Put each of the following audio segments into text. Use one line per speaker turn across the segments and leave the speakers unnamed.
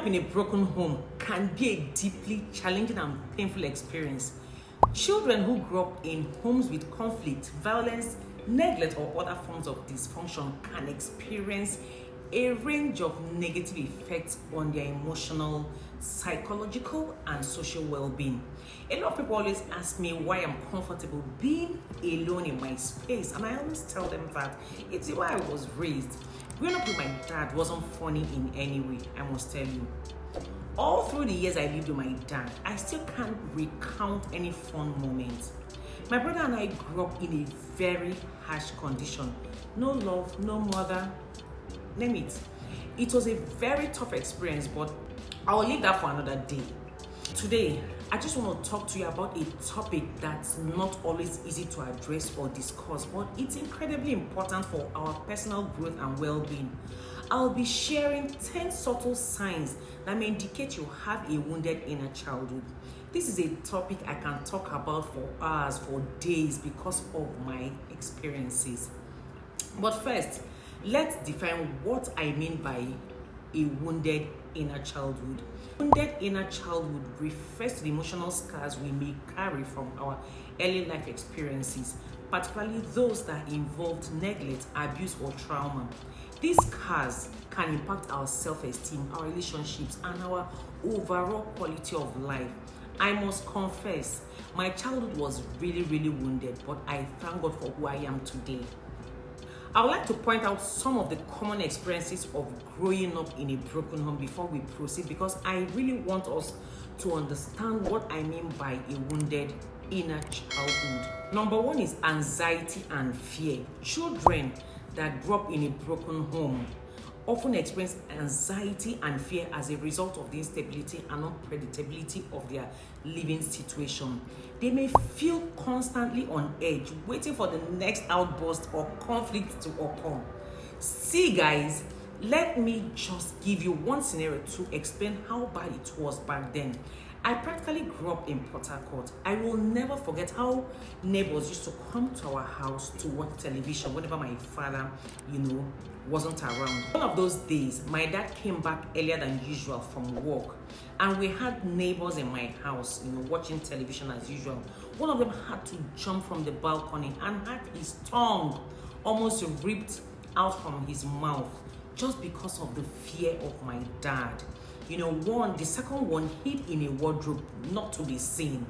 up in a broken home can be a deeply challenging and painful experience. Children who grow up in homes with conflict, violence, neglect, or other forms of dysfunction can experience a range of negative effects on their emotional, psychological, and social well-being. A lot of people always ask me why I'm comfortable being alone in my space, and I always tell them that it's the way I was raised. Growing up with my dad wasn't funny in any way, I must tell you. All through the years I lived with my dad, I still can't recount any fun moments. My brother and I grew up in a very harsh condition. No love, no mother, name it. It was a very tough experience, but I'll leave that for another day. Today, I just want to talk to you about a topic that's not always easy to address or discuss, but it's incredibly important for our personal growth and well-being. I'll be sharing 10 subtle signs that may indicate you have a wounded inner childhood. This is a topic I can talk about for hours, for days, because of my experiences. But first, let's define what I mean by a wounded inner childhood. Wounded inner childhood refers to the emotional scars we may carry from our early life experiences, particularly those that involved neglect, abuse, or trauma. These scars can impact our self-esteem, our relationships, and our overall quality of life. I must confess, my childhood was really wounded, but I thank God for who I am today. I would like to point out some of the common experiences of growing up in a broken home before we proceed, because I really want us to understand what I mean by a wounded inner childhood. Number one is anxiety and fear. Children that grew up in a broken home often experience anxiety and fear as a result of the instability and unpredictability of their living situation. They may feel constantly on edge, waiting for the next outburst or conflict to occur. See guys, let me just give you one scenario to explain how bad it was back then. I practically grew up in Port Harcourt. I will never forget how neighbors used to come to our house to watch television whenever my father, wasn't around. One of those days, my dad came back earlier than usual from work, and we had neighbors in my house, watching television as usual. One of them had to jump from the balcony and had his tongue almost ripped out from his mouth just because of the fear of my dad. The second one hid in a wardrobe not to be seen.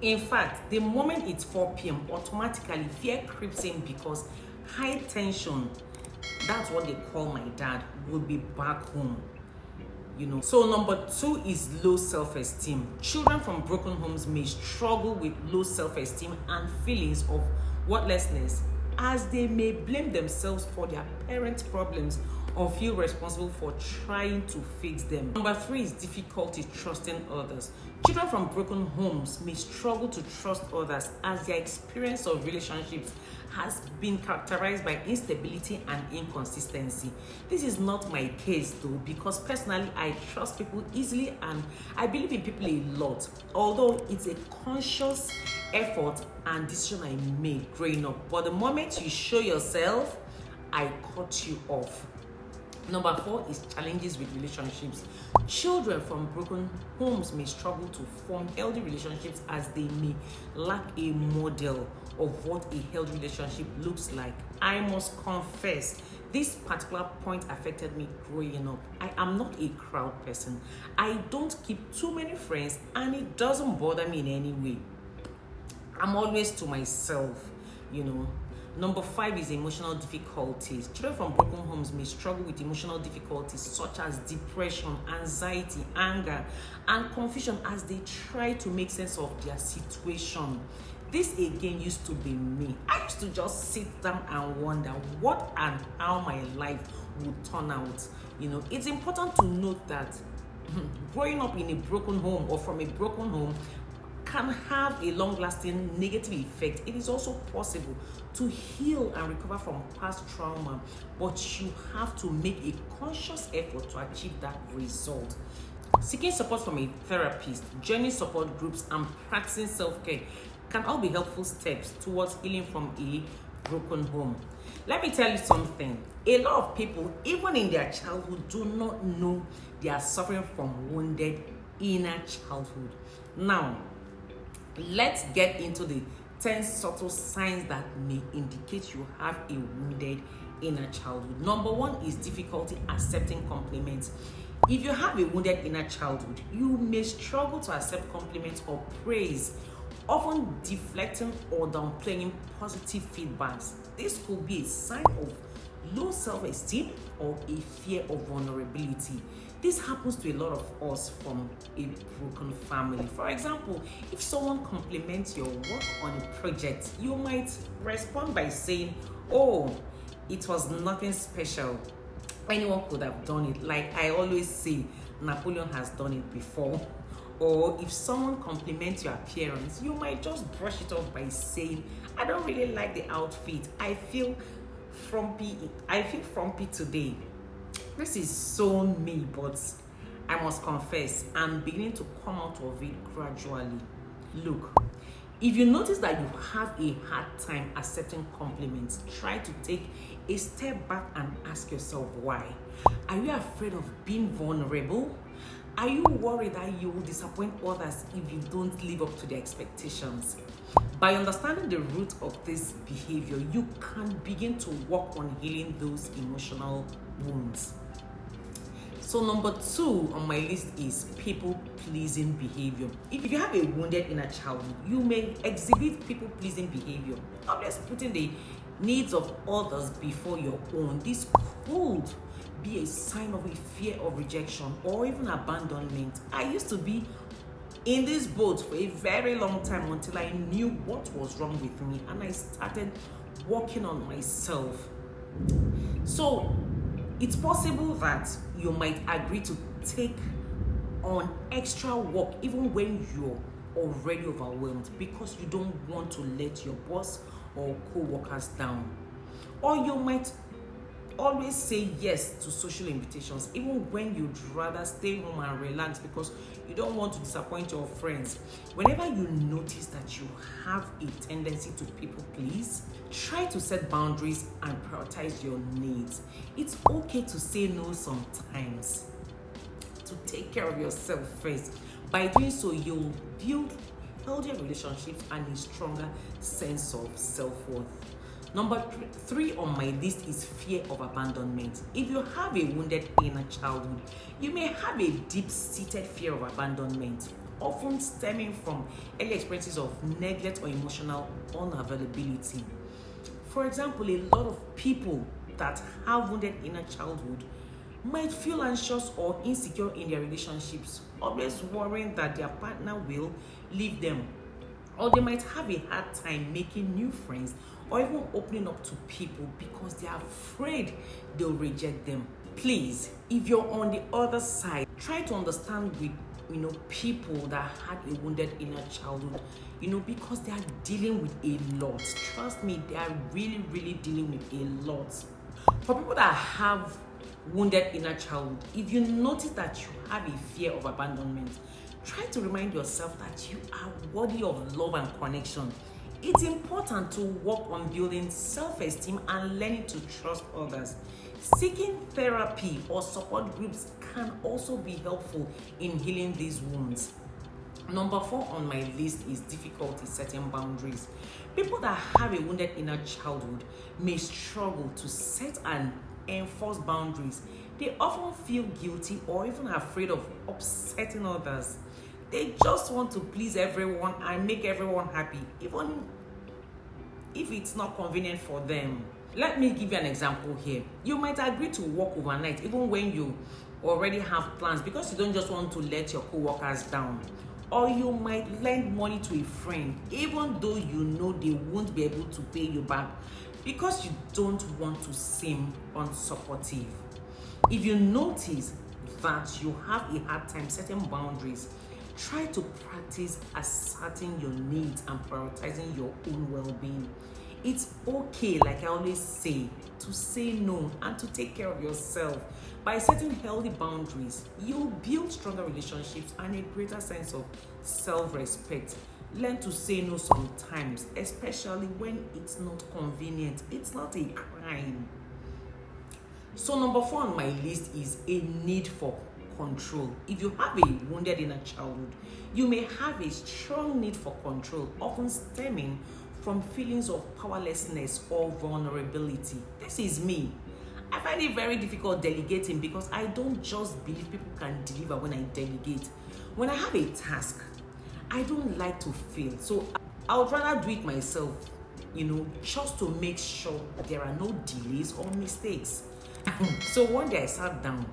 In fact, the moment it's 4 p.m., automatically fear creeps in because high tension, that's what they call my dad, will be back home. So number two is low self-esteem. Children from broken homes may struggle with low self-esteem and feelings of worthlessness, as they may blame themselves for their parents' problems or feel responsible for trying to fix them. Number three is difficulty trusting others. Children from broken homes may struggle to trust others as their experience of relationships has been characterized by instability and inconsistency. This is not my case though, because personally I trust people easily and I believe in people a lot, although it's a conscious effort and decision I made growing up. But the moment you show yourself, I cut you off. Number four is challenges with relationships. Children from broken homes may struggle to form healthy relationships as they may lack a model of what a healthy relationship looks like. I must confess, this particular point affected me growing up. I am not a crowd person. I don't keep too many friends, and it doesn't bother me in any way. I'm always to myself, Number five is emotional difficulties. Children from broken homes may struggle with emotional difficulties such as depression, anxiety, anger, and confusion as they try to make sense of their situation. This again used to be me. I used to just sit down and wonder what and how my life would turn out. It's important to note that growing up in a broken home or from a broken home can have a long-lasting negative effect. It is also possible to heal and recover from past trauma, but you have to make a conscious effort to achieve that result. Seeking support from a therapist, joining support groups, and practicing self-care can all be helpful steps towards healing from a broken home. Let me tell you something. A lot of people, even in their childhood, do not know they are suffering from wounded inner childhood. Now, let's get into the 10 subtle signs that may indicate you have a wounded inner childhood. Number one is difficulty accepting compliments. If you have a wounded inner childhood, you may struggle to accept compliments or praise, often deflecting or downplaying positive feedbacks. This could be a sign of low self-esteem or a fear of vulnerability. This happens to a lot of us from a broken family. For example, if someone compliments your work on a project, you might respond by saying, "Oh, it was nothing special. Anyone could have done it. Like I always say, Napoleon has done it before." Or if someone compliments your appearance, you might just brush it off by saying, "I don't really like the outfit. I feel frumpy today." This is so me, but I must confess, I'm beginning to come out of it gradually. Look, if you notice that you have a hard time accepting compliments, try to take a step back and ask yourself why. Are you afraid of being vulnerable? Are you worried that you will disappoint others if you don't live up to their expectations? By understanding the root of this behavior, you can begin to work on healing those emotional wounds. So number 2 on my list is people-pleasing behavior. If you have a wounded inner childhood, you may exhibit people-pleasing behavior, always putting the needs of others before your own. This could be a sign of a fear of rejection or even abandonment. I used to be in this boat for a very long time until I knew what was wrong with me and I started working on myself. So it's possible that you might agree to take on extra work even when you're already overwhelmed because you don't want to let your boss or co-workers down. Or you might always say yes to social invitations even when you'd rather stay home and relax because you don't want to disappoint your friends. Whenever you notice that you have a tendency to people please, try to set boundaries and prioritize your needs. It's okay to say no sometimes, to take care of yourself first. By doing so, you'll build healthier relationships and a stronger sense of self-worth. Number 3 on my list is fear of abandonment. If you have a wounded inner childhood, you may have a deep-seated fear of abandonment, often stemming from early experiences of neglect or emotional unavailability. For example, a lot of people that have wounded inner childhood might feel anxious or insecure in their relationships, always worrying that their partner will leave them. Or they might have a hard time making new friends or even opening up to people because they are afraid they'll reject them. Please, if you're on the other side, try to understand with people that had a wounded inner childhood, because they are dealing with a lot. Trust me, they are really, really dealing with a lot. For people that have wounded inner childhood, if you notice that you have a fear of abandonment, try to remind yourself that you are worthy of love and connection. It's important to work on building self-esteem and learning to trust others. Seeking therapy or support groups can also be helpful in healing these wounds. Number 4 on my list is difficulty setting boundaries. People that have a wounded inner childhood may struggle to set and enforce boundaries. They often feel guilty or even afraid of upsetting others. They just want to please everyone and make everyone happy, even if it's not convenient for them. Let me give you an example here. You might agree to work overnight even when you already have plans because you don't just want to let your co-workers down. Or you might lend money to a friend even though you know they won't be able to pay you back because you don't want to seem unsupportive. If you notice that you have a hard time setting boundaries, try to practice asserting your needs and prioritizing your own well-being. It's okay, like I always say, to say no and to take care of yourself. By setting healthy boundaries, you'll build stronger relationships and a greater sense of self-respect. Learn to say no sometimes, especially when it's not convenient. It's not a crime. time. So number 4 on my list is a need for control. If you have a wounded inner childhood, you may have a strong need for control, often stemming from feelings of powerlessness or vulnerability. This is me. I find it very difficult delegating because I don't just believe people can deliver when I delegate. When I have a task, I don't like to fail. So I would rather do it myself, just to make sure that there are no delays or mistakes. So one day I sat down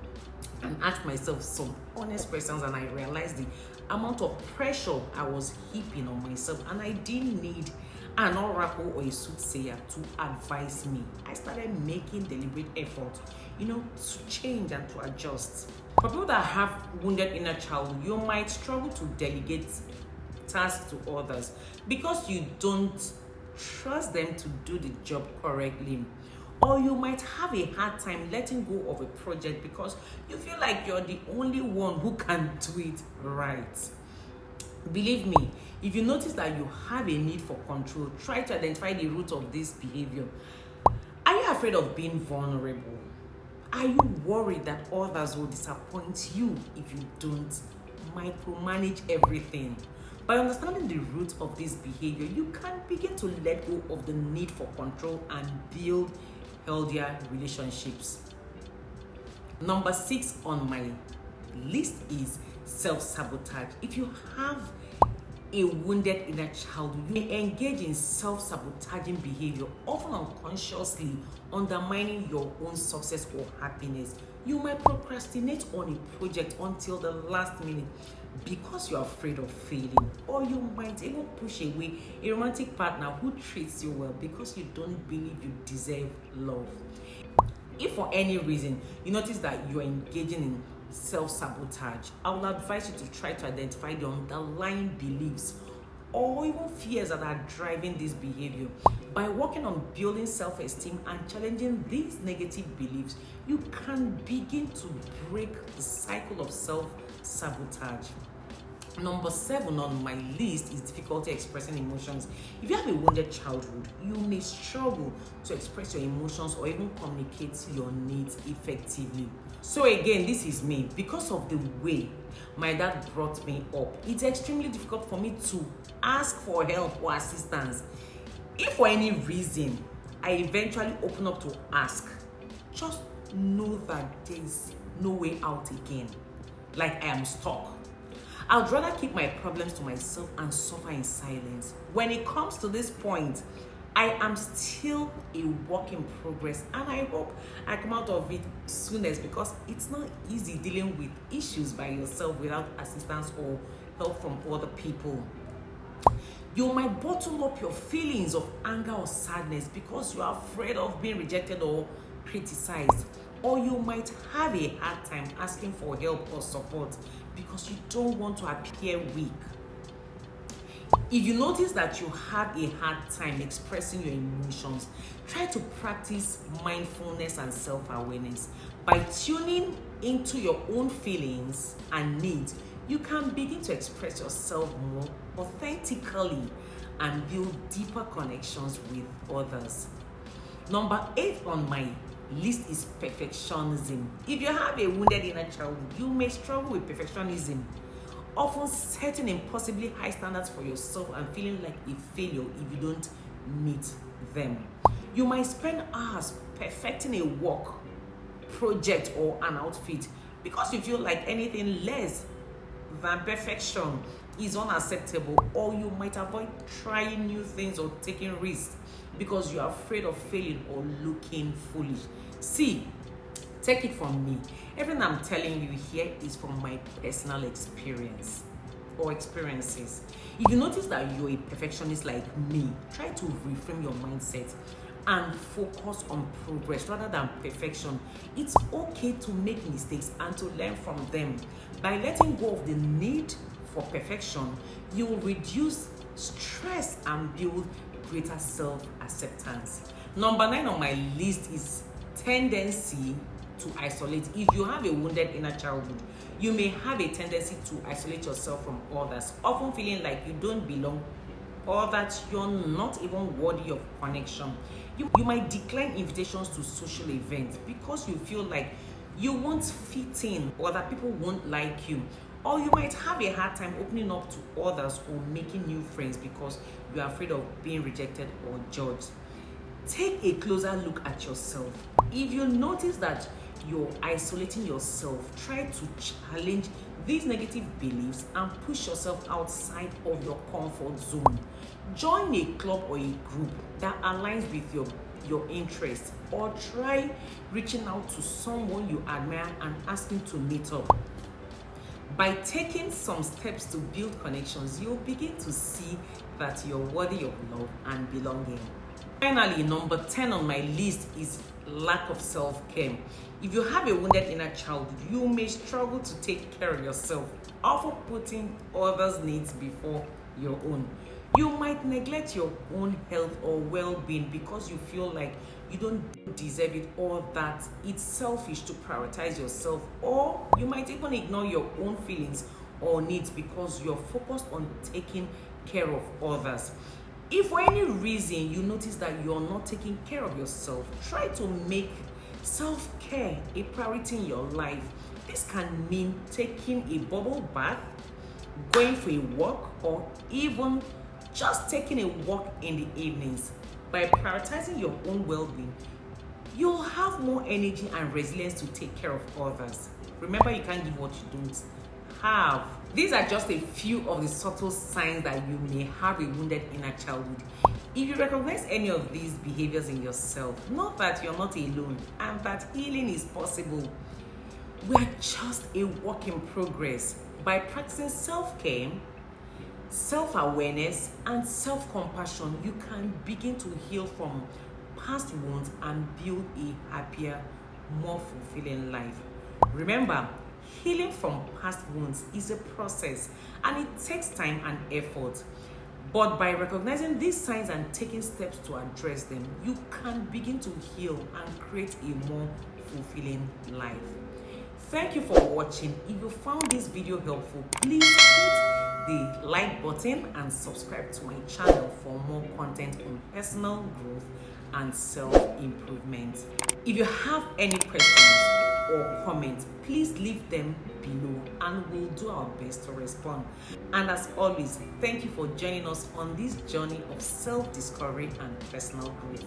and asked myself some honest questions, and I realized the amount of pressure I was heaping on myself, and I didn't need an oracle or a soothsayer to advise me. I started making deliberate effort, to change and to adjust. For people that have wounded inner childhood, you might struggle to delegate tasks to others because you don't trust them to do the job correctly. Or you might have a hard time letting go of a project because you feel like you're the only one who can do it right. Believe me, if you notice that you have a need for control, try to identify the root of this behavior. Are you afraid of being vulnerable? Are you worried that others will disappoint you if you don't micromanage everything? By understanding the root of this behavior, you can begin to let go of the need for control and build healthier relationships. Number 6 on my list is self-sabotage. If you have a wounded inner childhood, you may engage in self-sabotaging behavior, often unconsciously undermining your own success or happiness. You might procrastinate on a project until the last minute because you're afraid of failing, or you might even push away a romantic partner who treats you well because you don't believe you deserve love. If for any reason you notice that you're engaging in self-sabotage, I will advise you to try to identify the underlying beliefs or even fears that are driving this behavior. By working on building self-esteem and challenging these negative beliefs, you can begin to break the cycle of self-sabotage. Number 7 on my list is difficulty expressing emotions. If you have a wounded childhood, you may struggle to express your emotions or even communicate your needs effectively. So again, this is me. Because of the way my dad brought me up, it's extremely difficult for me to ask for help or assistance. If for any reason I eventually open up to ask, just know that there's no way out again. Like I am stuck. I'd rather keep my problems to myself and suffer in silence. When it comes to this point, I am still a work in progress, and I hope I come out of it soonest, because it's not easy dealing with issues by yourself without assistance or help from other people. You might bottle up your feelings of anger or sadness because you are afraid of being rejected or criticized. Or you might have a hard time asking for help or support because you don't want to appear weak. If you notice that you have a hard time expressing your emotions, try to practice mindfulness and self-awareness. By tuning into your own feelings and needs, you can begin to express yourself more authentically and build deeper connections with others. Number 8 on my list is perfectionism. If you have a wounded inner child, you may struggle with perfectionism, often setting impossibly high standards for yourself and feeling like a failure if you don't meet them. You might spend hours perfecting a work, project, or an outfit because you feel like anything less than perfection is unacceptable, or you might avoid trying new things or taking risks because you're afraid of failing or looking foolish. See, take it from me. Everything I'm telling you here is from my personal experience or experiences. If you notice that you're a perfectionist like me, try to reframe your mindset and focus on progress rather than perfection. It's okay to make mistakes and to learn from them. By letting go of the need for perfection, you will reduce stress and build greater self-acceptance. Number 9 on my list is tendency to isolate. If you have a wounded inner childhood, you may have a tendency to isolate yourself from others, often feeling like you don't belong or that you're not even worthy of connection. You might decline invitations to social events because you feel like you won't fit in or that people won't like you. Or you might have a hard time opening up to others or making new friends because you are afraid of being rejected or judged. Take a closer look at yourself. If you notice that you're isolating yourself, try to challenge these negative beliefs and push yourself outside of your comfort zone. Join a club or a group that aligns with your interests, or try reaching out to someone you admire and asking to meet up. By taking some steps to build connections, you'll begin to see that you're worthy of love and belonging. Finally, number 10 on my list is lack of self-care. If you have a wounded inner childhood, you may struggle to take care of yourself, often putting others' needs before your own. You might neglect your own health or well-being because you feel like you don't deserve it, or that it's selfish to prioritize yourself, or you might even ignore your own feelings or needs because you're focused on taking care of others. If for any reason you notice that you're not taking care of yourself, try to make self-care a priority in your life. This can mean taking a bubble bath, going for a walk, or even just taking a walk in the evenings. By prioritizing your own well-being, you'll have more energy and resilience to take care of others. Remember, you can't give what you don't have. These are just a few of the subtle signs that you may have a wounded inner childhood. If you recognize any of these behaviors in yourself, know that you're not alone and that healing is possible. We are just a work in progress. By practicing self-care, self-awareness, and self-compassion, you can begin to heal from past wounds and build a happier, more fulfilling life. Remember, healing from past wounds is a process and it takes time and effort. But by recognizing these signs and taking steps to address them, you can begin to heal and create a more fulfilling life. Thank you for watching. If you found this video helpful, please hit the like button and subscribe to my channel for more content on personal growth and self-improvement. If you have any questions or comments, please leave them below and we'll do our best to respond. And as always, thank you for joining us on this journey of self-discovery and personal growth.